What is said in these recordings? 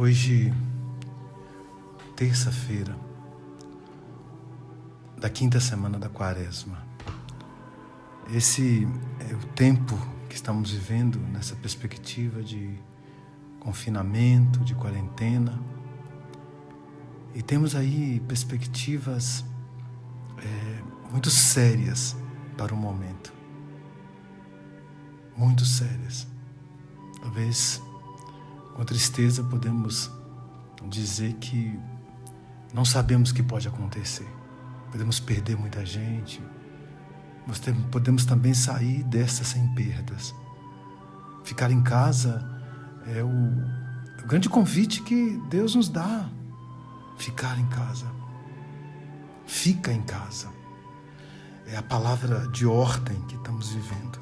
Hoje, terça-feira, da quinta semana da Quaresma. Esse é o tempo que estamos vivendo nessa perspectiva de confinamento, de quarentena. E temos aí perspectivas muito sérias para o momento. Muito sérias. Talvez com tristeza podemos dizer que não sabemos o que pode acontecer. Podemos perder muita gente. Mas podemos também sair dessa sem perdas. Ficar em casa é o grande convite que Deus nos dá. Ficar em casa. Fica em casa. É a palavra de ordem que estamos vivendo.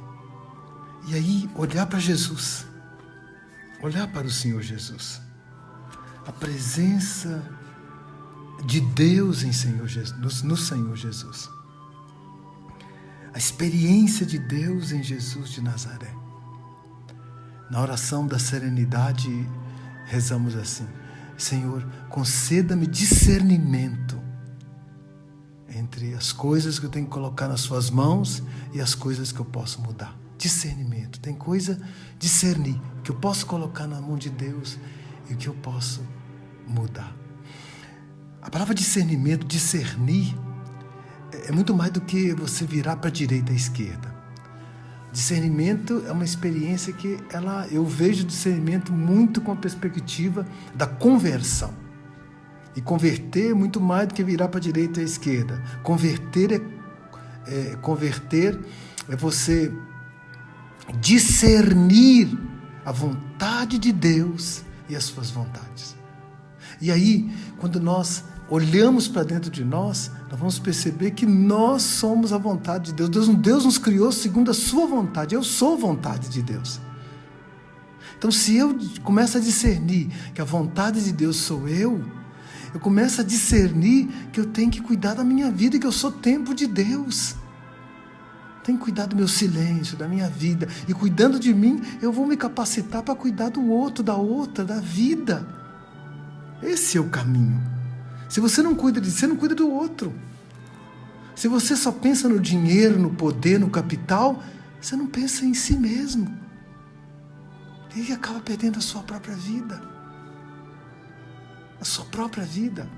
E aí, olhar para Jesus. Olhar para o Senhor Jesus. A presença de Deus em Senhor Jesus, no Senhor Jesus. A experiência de Deus em Jesus de Nazaré. Na oração da serenidade, rezamos assim: Senhor, conceda-me discernimento entre as coisas que eu tenho que colocar nas suas mãos e as coisas que eu posso mudar. Discernimento. Tem coisa, discernir, o que eu posso colocar na mão de Deus e o que eu posso mudar. A palavra discernimento, discernir, é muito mais do que você virar para a direita e à esquerda. Discernimento é uma experiência que eu vejo discernimento muito com a perspectiva da conversão. E converter é muito mais do que virar para a direita e à esquerda. Converter é você discernir a vontade de Deus e as suas vontades. E aí, quando nós olhamos para dentro de nós vamos perceber que nós somos a vontade de Deus. Deus nos criou segundo a sua vontade. Eu sou a vontade de Deus. Então, se eu começo a discernir que a vontade de Deus sou eu começo a discernir que eu tenho que cuidar da minha vida e que eu sou templo de Deus. Tenho que cuidar do meu silêncio, da minha vida. E cuidando de mim, eu vou me capacitar para cuidar do outro, da outra, da vida. Esse é o caminho. Se você não cuida de si, você não cuida do outro. Se você só pensa no dinheiro, no poder, no capital, você não pensa em si mesmo. E acaba perdendo a sua própria vida. A sua própria vida.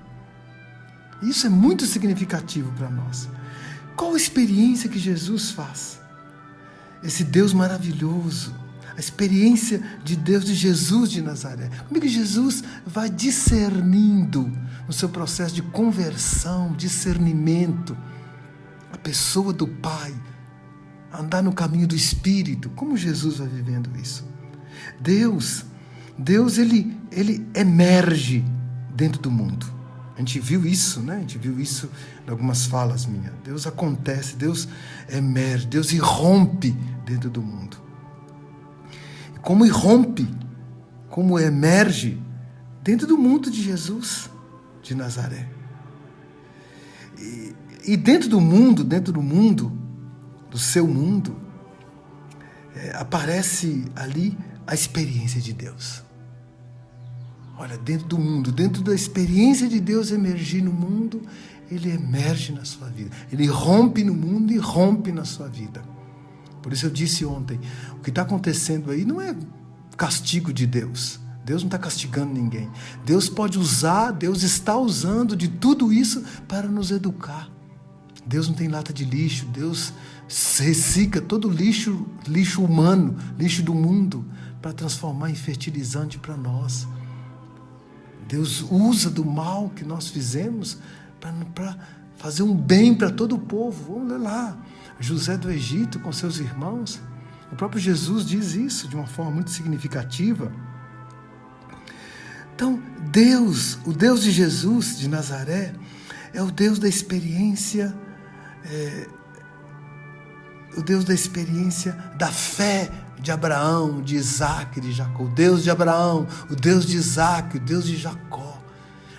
Isso é muito significativo para nós. Qual a experiência que Jesus faz? Esse Deus maravilhoso. A experiência de Deus, de Jesus de Nazaré. Como é que Jesus vai discernindo no seu processo de conversão, discernimento, a pessoa do Pai, andar no caminho do Espírito? Como Jesus vai vivendo isso? Deus ele emerge dentro do mundo. A gente viu isso, né? A gente viu isso em algumas falas minhas. Deus acontece, Deus emerge, Deus irrompe dentro do mundo. Como irrompe, como emerge dentro do mundo de Jesus de Nazaré. E dentro do mundo, do seu mundo, aparece ali a experiência de Deus. Olha, dentro do mundo, dentro da experiência de Deus emergir no mundo, Ele emerge na sua vida. Ele rompe no mundo e rompe na sua vida. Por isso eu disse ontem, o que está acontecendo aí não é castigo de Deus. Deus não está castigando ninguém. Deus pode usar, Deus está usando de tudo isso para nos educar. Deus não tem lata de lixo, Deus recicla todo lixo humano, lixo do mundo, para transformar em fertilizante para nós. Deus usa do mal que nós fizemos para fazer um bem para todo o povo. Vamos ler lá. José do Egito com seus irmãos. O próprio Jesus diz isso de uma forma muito significativa. Então, Deus, o Deus de Jesus de Nazaré, é o Deus da experiência, o Deus da experiência da fé de Abraão, de Isaac e de Jacó. O Deus de Abraão, o Deus de Isaac, o Deus de Jacó.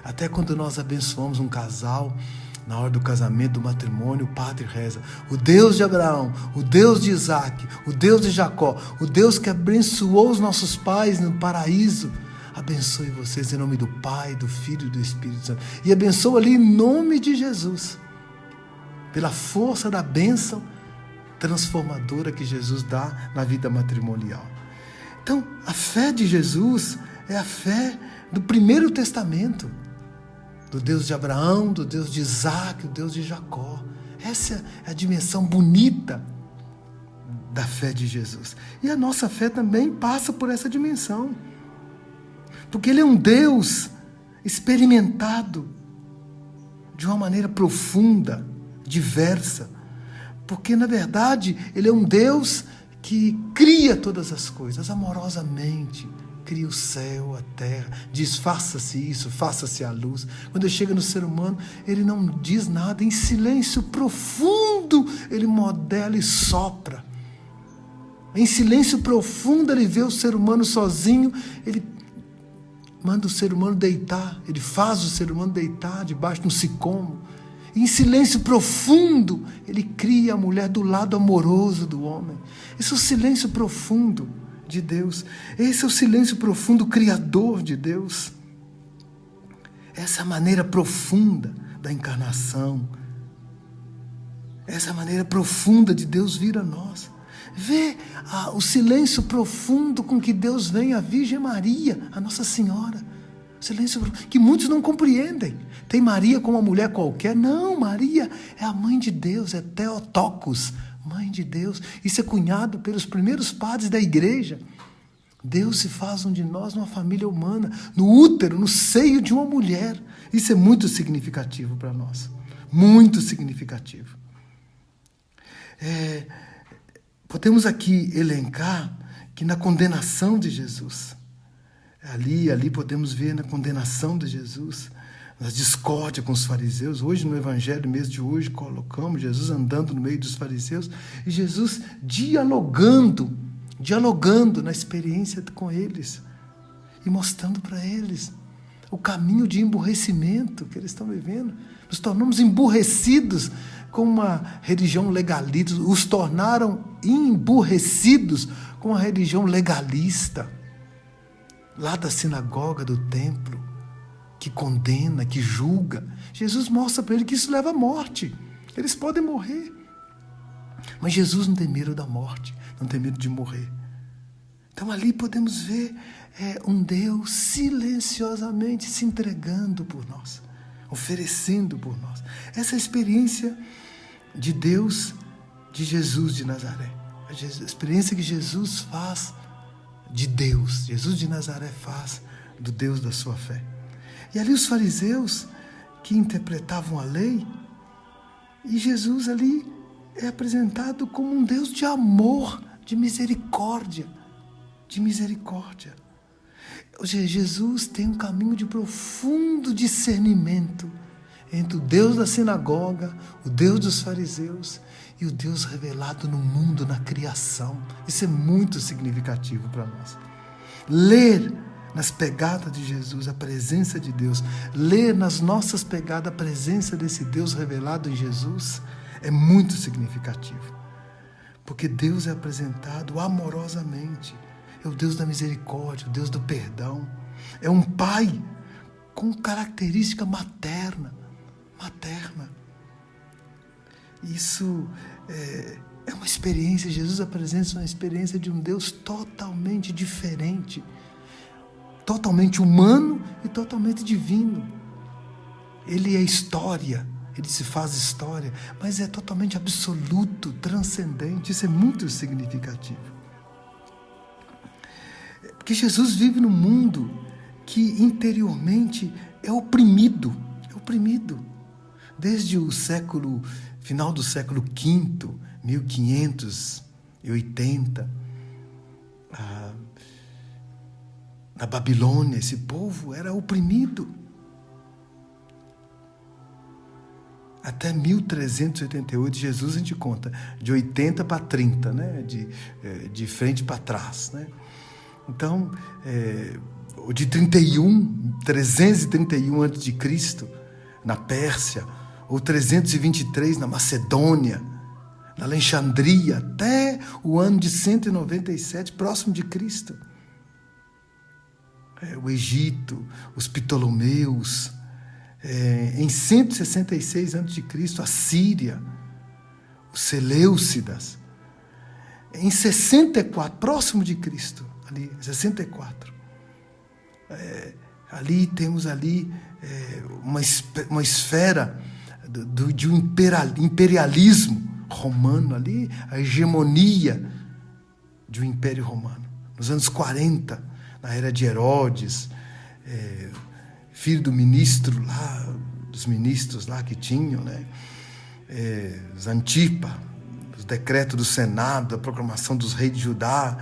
Até quando nós abençoamos um casal, na hora do casamento, do matrimônio, o padre reza: o Deus de Abraão, o Deus de Isaac, o Deus de Jacó, o Deus que abençoou os nossos pais no paraíso, abençoe vocês em nome do Pai, do Filho e do Espírito Santo. E abençoa ali em nome de Jesus, pela força da bênção transformadora que Jesus dá na vida matrimonial. Então, a fé de Jesus é a fé do primeiro testamento, do Deus de Abraão, do Deus de Isaac, do Deus de Jacó. Essa é a dimensão bonita da fé de Jesus. E a nossa fé também passa por essa dimensão, porque Ele é um Deus experimentado de uma maneira profunda, diversa, porque na verdade Ele é um Deus que cria todas as coisas amorosamente, cria o céu, a terra, diz faça-se isso, faça-se a luz. Quando Ele chega no ser humano, Ele não diz nada, em silêncio profundo Ele modela e sopra. Em silêncio profundo Ele vê o ser humano sozinho, Ele manda o ser humano deitar, Ele faz o ser humano deitar debaixo de um sicômoro. Em silêncio profundo Ele cria a mulher do lado amoroso do homem. Esse é o silêncio profundo de Deus. Esse é o silêncio profundo criador de Deus. Essa é a maneira profunda da encarnação. Essa é a maneira profunda de Deus vir a nós. Vê o silêncio profundo com que Deus vem à Virgem Maria, a Nossa Senhora. Silêncio que muitos não compreendem. Tem Maria como uma mulher qualquer. Não, Maria é a mãe de Deus, é Theotokos, mãe de Deus. Isso é cunhado pelos primeiros padres da igreja. Deus se faz um de nós numa família humana, no útero, no seio de uma mulher. Isso é muito significativo para nós. Muito significativo. Podemos aqui elencar que na condenação de Jesus, ali podemos ver na condenação de Jesus, na discórdia com os fariseus. Hoje no evangelho mesmo de hoje colocamos Jesus andando no meio dos fariseus e Jesus dialogando na experiência com eles e mostrando para eles o caminho de emburrecimento que eles estão vivendo. Nos tornamos emburrecidos com uma religião legalista, os tornaram emburrecidos com uma religião legalista, lá da sinagoga, do templo, que condena, que julga. Jesus mostra para ele que isso leva à morte. Eles podem morrer. Mas Jesus não tem medo da morte, não tem medo de morrer. Então ali podemos ver um Deus silenciosamente se entregando por nós, oferecendo por nós. Essa é a experiência de Deus, de Jesus de Nazaré. A experiência que Jesus faz de Deus, Jesus de Nazaré faz do Deus da sua fé. E ali os fariseus que interpretavam a lei, e Jesus ali é apresentado como um Deus de amor, de misericórdia, de misericórdia. Jesus tem um caminho de profundo discernimento entre o Deus da sinagoga, o Deus dos fariseus e o Deus revelado no mundo, na criação. Isso é muito significativo para nós. Ler nas pegadas de Jesus a presença de Deus, ler nas nossas pegadas a presença desse Deus revelado em Jesus é muito significativo. Porque Deus é apresentado amorosamente. É o Deus da misericórdia, o Deus do perdão. É um pai com característica materna. Isso é uma experiência, Jesus apresenta uma experiência de um Deus totalmente diferente, totalmente humano e totalmente divino. Ele é história, ele se faz história, mas é totalmente absoluto, transcendente. Isso é muito significativo. Porque Jesus vive num mundo que interiormente é oprimido. Desde o final do século V, 1580, na Babilônia, esse povo era oprimido. Até 1388, Jesus, a gente conta, de 80 para 30, né? de frente para trás. Né? Então, de 331 a.C., na Pérsia, ou 323 na Macedônia, na Alexandria, até o ano de 197, próximo de Cristo. o Egito, os Ptolomeus, em 166 a.C., a Síria, os Seleucidas. Em 64, próximo de Cristo, ali, 64, ali temos ali uma esfera de um imperialismo romano, ali, a hegemonia de um império romano. Nos anos 40, na era de Herodes, filho do ministro lá, dos ministros lá que tinham, né? Os Antipa, os decretos do Senado, a proclamação dos reis de Judá.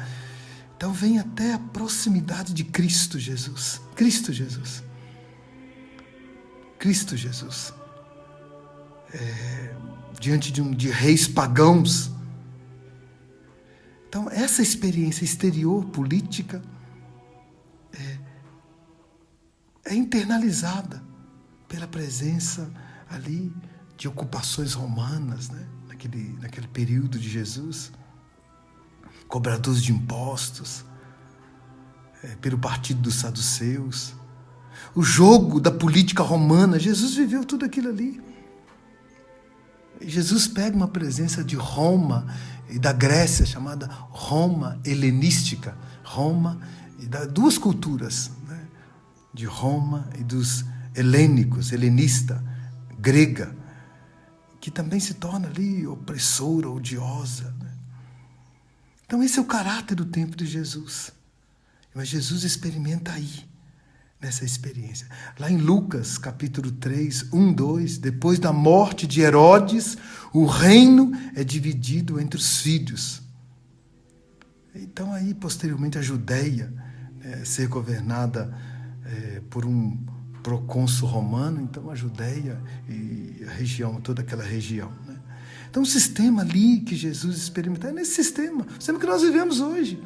Então vem até a proximidade de Cristo Jesus. Cristo Jesus. Cristo Jesus. Diante de reis pagãos. Então essa experiência exterior, política, é internalizada pela presença ali de ocupações romanas, né? naquele período de Jesus, cobradores de impostos, pelo partido dos saduceus, o jogo da política romana. Jesus viveu tudo aquilo ali. Jesus pega uma presença de Roma e da Grécia, chamada Roma helenística, Roma e duas culturas, né? De Roma e dos helênicos, helenista, grega, que também se torna ali opressora, odiosa, né? Então esse é o caráter do tempo de Jesus. Mas Jesus experimenta aí, nessa experiência. Lá em Lucas, capítulo 3, 1, 2, depois da morte de Herodes, o reino é dividido entre os filhos. Então aí, posteriormente, a Judeia ser governada por um procônsul romano, então a Judeia e a região, toda aquela região, né? Então o sistema ali que Jesus experimentou é nesse sistema que nós vivemos hoje.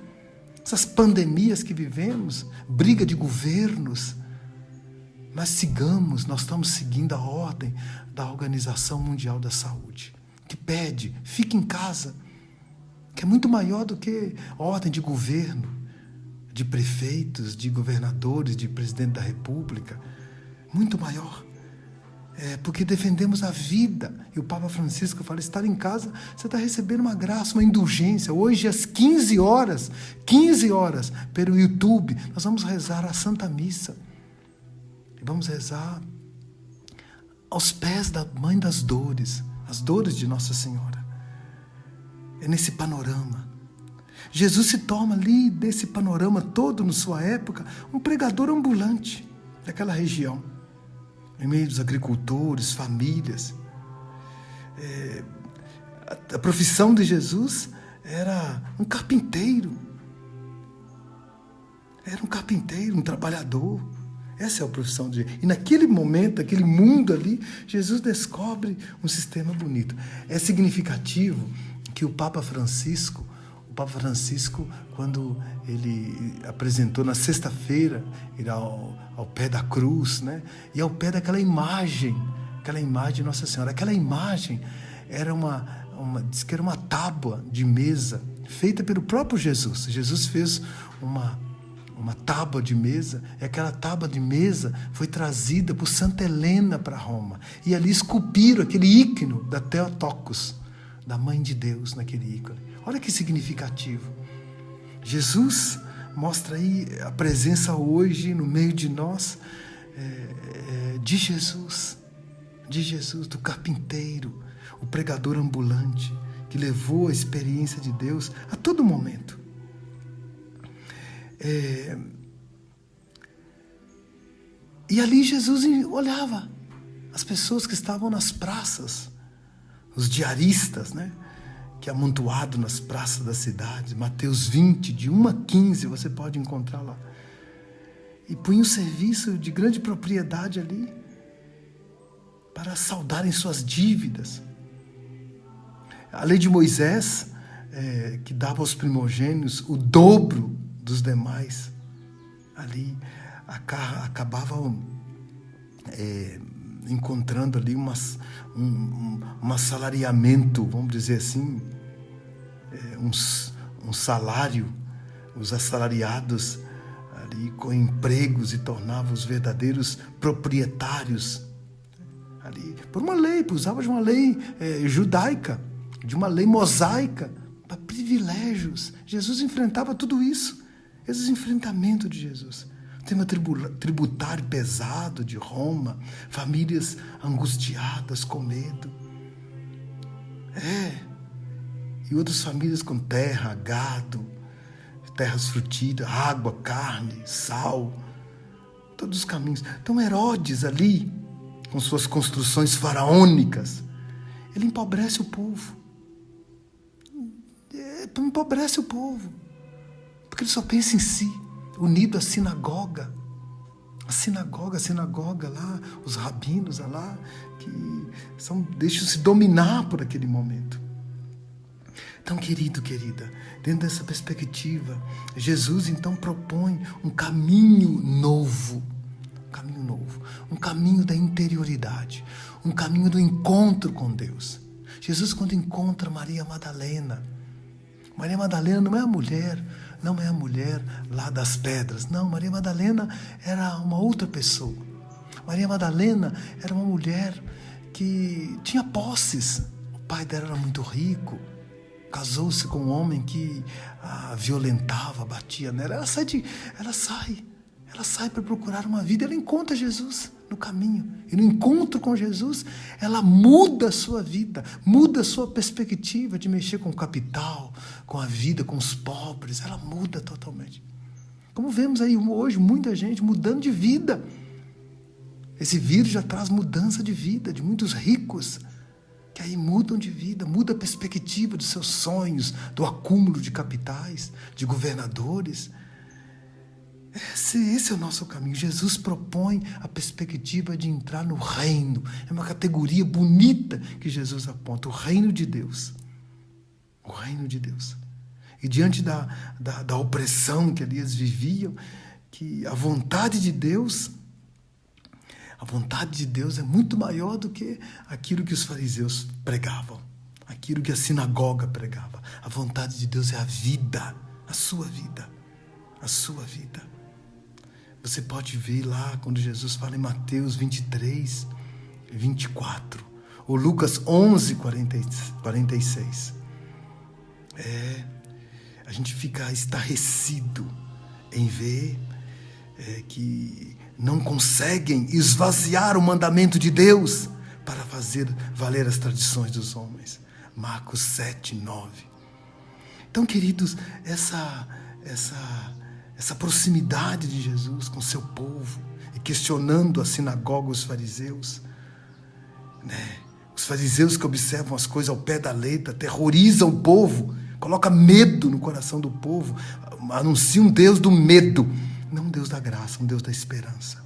Essas pandemias que vivemos, briga de governos, nós estamos seguindo a ordem da Organização Mundial da Saúde, que pede, fique em casa, que é muito maior do que a ordem de governo, de prefeitos, de governadores, de presidente da República, muito maior. Porque defendemos a vida. E o Papa Francisco fala, estar em casa, você está recebendo uma graça, uma indulgência. Hoje, às 15 horas, pelo YouTube, nós vamos rezar a Santa Missa. E vamos rezar aos pés da Mãe das Dores, as dores de Nossa Senhora. É nesse panorama. Jesus se torna ali, desse panorama todo, na sua época, um pregador ambulante daquela região. Em meio dos agricultores, famílias. A profissão de Jesus era um carpinteiro. Era um carpinteiro, um trabalhador. Essa é a profissão de Jesus. E naquele momento, aquele mundo ali, Jesus descobre um sistema bonito. É significativo que o Papa Francisco, quando ele apresentou na sexta-feira, ir ao pé da cruz, né? E ao pé daquela imagem de Nossa Senhora. Aquela imagem era diz que era uma tábua de mesa feita pelo próprio Jesus. Jesus fez uma tábua de mesa, e aquela tábua de mesa foi trazida por Santa Helena para Roma. E ali esculpiram aquele ícone da Theotokos, da Mãe de Deus, naquele ícone. Olha que significativo. Jesus mostra aí a presença hoje no meio de nós de Jesus, do carpinteiro, o pregador ambulante, que levou a experiência de Deus a todo momento. E ali Jesus olhava as pessoas que estavam nas praças, os diaristas, né? Que é amontoado nas praças da cidade. Mateus 20, de 1 a 15, você pode encontrar lá. E punha um serviço de grande propriedade ali para saldarem suas dívidas. A lei de Moisés, que dava aos primogênitos o dobro dos demais, ali acabavam encontrando ali um assalariamento, vamos dizer assim, um salário. Os assalariados ali com empregos e tornava os verdadeiros proprietários ali, por uma lei, usava de uma lei judaica, de uma lei mosaica, para privilégios. Jesus enfrentava tudo isso, esses enfrentamentos de Jesus. O tema tributário pesado de Roma, famílias angustiadas com medo. E outras famílias com terra, gado, terras frutíferas, água, carne, sal, todos os caminhos. Então Herodes ali, com suas construções faraônicas, ele empobrece o povo. Empobrece o povo, porque ele só pensa em si, unido à sinagoga. A sinagoga lá, os rabinos lá, que deixam-se dominar por aquele momento. Então, querido, querida, dentro dessa perspectiva, Jesus então propõe um caminho novo, um caminho da interioridade, um caminho do encontro com Deus. Jesus, quando encontra Maria Madalena não é a mulher lá das pedras, não, Maria Madalena era uma outra pessoa. Maria Madalena era uma mulher que tinha posses, o pai dela era muito rico, casou-se com um homem que a violentava, batia nela. Ela sai para procurar uma vida. Ela encontra Jesus no caminho. E no encontro com Jesus, ela muda a sua vida, muda a sua perspectiva de mexer com o capital, com a vida, com os pobres. Ela muda totalmente. Como vemos aí hoje, muita gente mudando de vida. Esse vírus já traz mudança de vida de muitos ricos, que aí mudam de vida, muda a perspectiva dos seus sonhos, do acúmulo de capitais, de governadores. Esse é o nosso caminho. Jesus propõe a perspectiva de entrar no reino. É uma categoria bonita que Jesus aponta, o reino de Deus. O reino de Deus. E diante da opressão que ali eles viviam, que a vontade de Deus é muito maior do que aquilo que os fariseus pregavam, aquilo que a sinagoga pregava. A vontade de Deus é a vida, a sua vida, a sua vida. Você pode ver lá quando Jesus fala em Mateus 23, 24, ou Lucas 11, 46. A gente fica estarrecido em ver que não conseguem esvaziar o mandamento de Deus para fazer valer as tradições dos homens. Marcos 7, 9. Então, queridos, essa proximidade de Jesus com seu povo, e questionando a sinagoga, os fariseus, Os fariseus que observam as coisas ao pé da letra, aterrorizam o povo, coloca medo no coração do povo, anuncia um Deus do medo, não um Deus da graça, um Deus da esperança.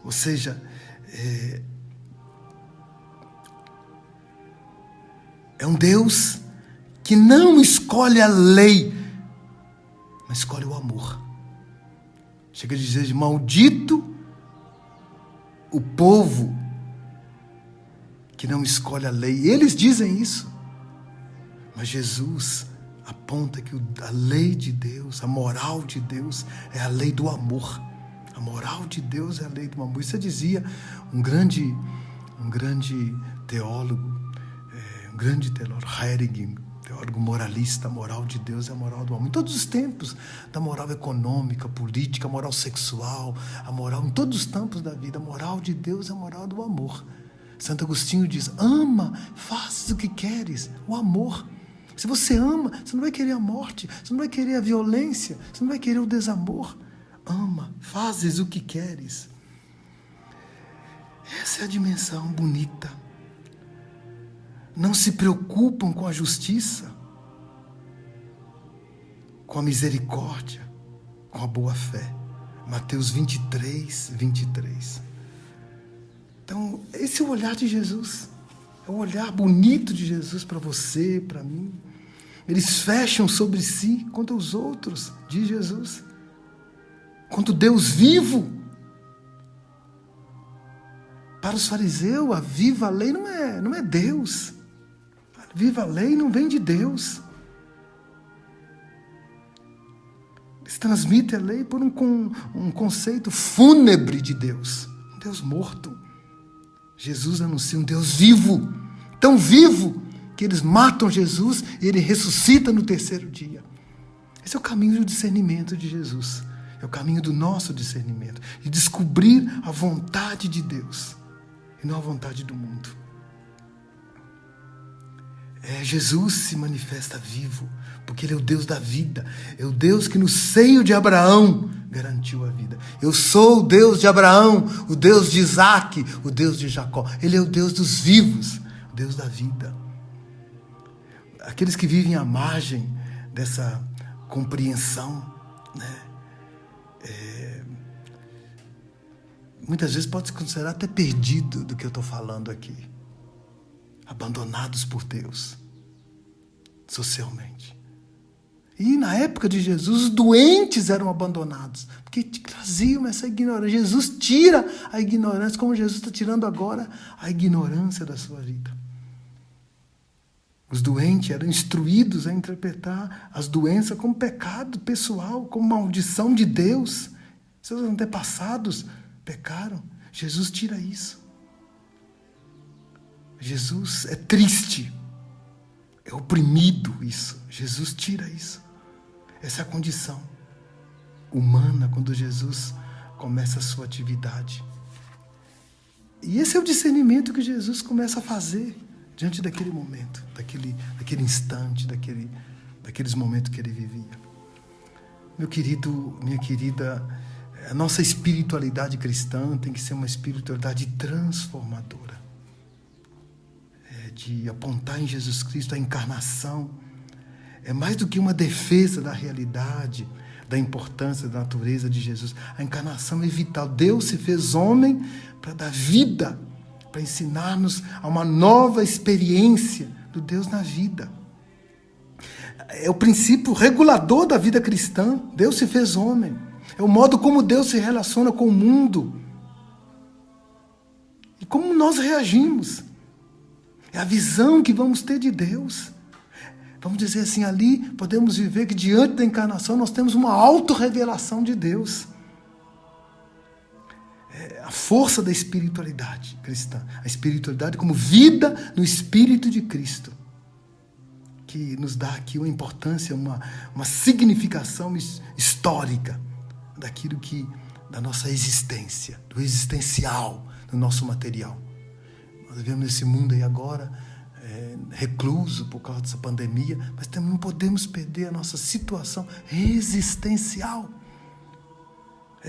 Ou seja, é um Deus que não escolhe a lei, mas escolhe o amor. Chega a dizer de maldito o povo que não escolhe a lei. Eles dizem isso. Mas Jesus aponta que a lei de Deus, a moral de Deus, é a lei do amor. A moral de Deus é a lei do amor. Isso dizia um grande teólogo, Hering, teólogo moralista. A moral de Deus é a moral do amor. Em todos os tempos, da moral econômica, política, a moral sexual, a moral em todos os campos da vida, a moral de Deus é a moral do amor. Santo Agostinho diz: ama, fazes o que queres, o amor. Se você ama, você não vai querer a morte, você não vai querer a violência, você não vai querer o desamor. Ama, fazes o que queres. Essa é a dimensão bonita. Não se preocupam com a justiça, com a misericórdia, com a boa fé. Mateus 23, 23. Então, esse é o olhar de Jesus. É o olhar bonito de Jesus para você, para mim. Eles fecham sobre si contra os outros, diz Jesus. Contra o Deus vivo. Para os fariseus, a viva lei não é Deus. A viva lei não vem de Deus. Eles transmitem a lei por um conceito fúnebre de Deus. Um Deus morto. Jesus anuncia um Deus vivo. Tão vivo que eles matam Jesus e ele ressuscita no terceiro dia. Esse é o caminho do discernimento de Jesus. É o caminho do nosso discernimento. De descobrir a vontade de Deus e não a vontade do mundo. Jesus se manifesta vivo, porque Ele é o Deus da vida. É o Deus que no seio de Abraão garantiu a vida. Eu sou o Deus de Abraão, o Deus de Isaac, o Deus de Jacó. Ele é o Deus dos vivos, o Deus da vida. Aqueles que vivem à margem dessa compreensão, né? Muitas vezes pode se considerar até perdido do que eu estou falando aqui. Abandonados por Deus, socialmente. E na época de Jesus, os doentes eram abandonados, porque traziam essa ignorância. Jesus tira a ignorância, como Jesus está tirando agora a ignorância da sua vida. Os doentes eram instruídos a interpretar as doenças como pecado pessoal, como maldição de Deus. Seus antepassados pecaram. Jesus tira isso. Jesus é triste, é oprimido isso. Jesus tira isso. Essa é a condição humana quando Jesus começa a sua atividade. E esse é o discernimento que Jesus começa a fazer diante daquele momento, daquele instante, daqueles momentos que ele vivia. Meu querido, minha querida, a nossa espiritualidade cristã tem que ser uma espiritualidade transformadora. De apontar em Jesus Cristo a encarnação. É mais do que uma defesa da realidade, da importância da natureza de Jesus. A encarnação é vital. Deus se fez homem para dar vida, para ensinar-nos a uma nova experiência do Deus na vida. É o princípio regulador da vida cristã. Deus se fez homem. É o modo como Deus se relaciona com o mundo. E como nós reagimos. É a visão que vamos ter de Deus. Vamos dizer assim, ali podemos viver que diante da encarnação nós temos uma autorrevelação de Deus. É a força da espiritualidade cristã. A espiritualidade como vida no Espírito de Cristo. Que nos dá aqui uma importância, uma significação histórica daquilo que, da nossa existência, do existencial, do nosso material. Nós vivemos nesse mundo aí agora, recluso por causa dessa pandemia, mas também não podemos perder a nossa situação existencial.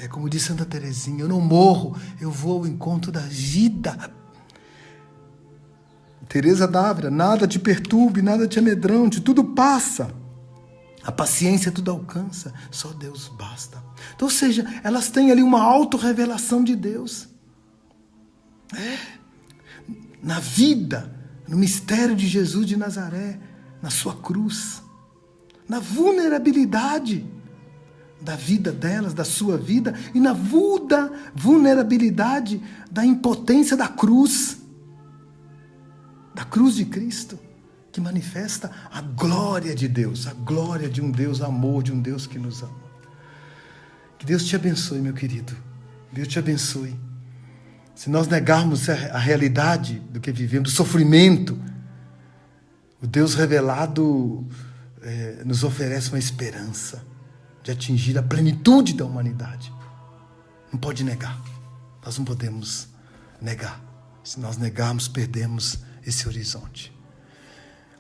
Como disse Santa Teresinha, eu não morro, eu vou ao encontro da vida. Teresa d'Ávila, nada te perturbe, nada te amedronte, tudo passa. A paciência tudo alcança, só Deus basta. Então, ou seja, elas têm ali uma autorrevelação de Deus. Na vida, no mistério de Jesus de Nazaré, na sua cruz, na vulnerabilidade da vida delas, da sua vida, e na vulnerabilidade da impotência da cruz de Cristo, que manifesta a glória de Deus, a glória de um Deus amor, de um Deus que nos ama. Que Deus te abençoe, meu querido. Deus te abençoe. Se nós negarmos a realidade do que vivemos, do sofrimento, o Deus revelado nos oferece uma esperança de atingir a plenitude da humanidade. Não pode negar. Nós não podemos negar. Se nós negarmos, perdemos esse horizonte.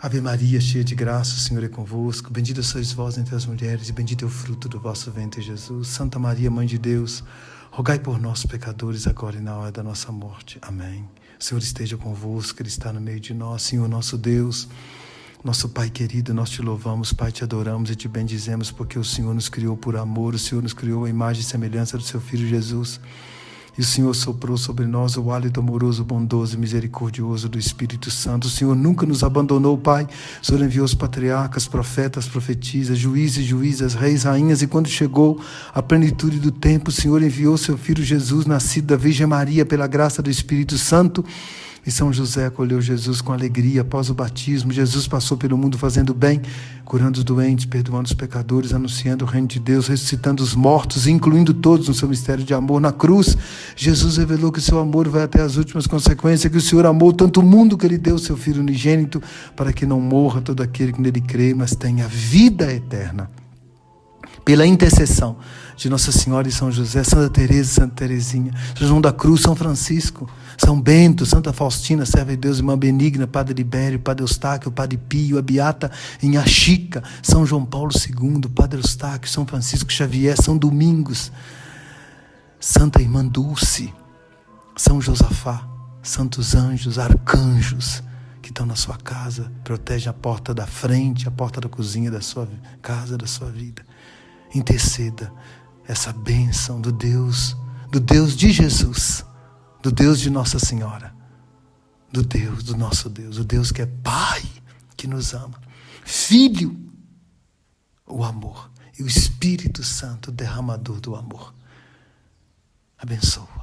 Ave Maria, cheia de graça, o Senhor é convosco. Bendita sois vós entre as mulheres e bendito é o fruto do vosso ventre, Jesus. Santa Maria, Mãe de Deus, rogai por nós, pecadores, agora e na hora da nossa morte. Amém. O Senhor esteja convosco, Ele está no meio de nós. Senhor, nosso Deus, nosso Pai querido, nós te louvamos, Pai, te adoramos e te bendizemos, porque o Senhor nos criou por amor, o Senhor nos criou a imagem e semelhança do seu Filho Jesus. E o Senhor soprou sobre nós o hálito amoroso, bondoso e misericordioso do Espírito Santo. O Senhor nunca nos abandonou, Pai. O Senhor enviou os patriarcas, profetas, profetisas, juízes, juízas, reis, rainhas. E quando chegou a plenitude do tempo, o Senhor enviou seu Filho Jesus, nascido da Virgem Maria, pela graça do Espírito Santo. E São José acolheu Jesus com alegria após o batismo. Jesus passou pelo mundo fazendo bem, curando os doentes, perdoando os pecadores, anunciando o reino de Deus, ressuscitando os mortos, incluindo todos no seu mistério de amor. Na cruz, Jesus revelou que o seu amor vai até as últimas consequências, que o Senhor amou tanto o mundo que Ele deu o seu Filho unigênito, para que não morra todo aquele que nele crê, mas tenha vida eterna. Pela intercessão de Nossa Senhora e São José, Santa Teresa e Santa Teresinha, São João da Cruz, São Francisco, São Bento, Santa Faustina, serva de Deus, Irmã Benigna, Padre Libério, Padre Eustáquio, Padre Pio, a Beata Inha Chica, São João Paulo II, Padre Eustáquio, São Francisco Xavier, São Domingos, Santa Irmã Dulce, São Josafá, santos anjos, arcanjos, que estão na sua casa, protegem a porta da frente, a porta da cozinha da sua casa, da sua vida. Interceda essa bênção do Deus de Jesus, do Deus de Nossa Senhora, do nosso Deus, o Deus que é Pai, que nos ama, Filho, o amor, e o Espírito Santo, derramador do amor. Abençoa.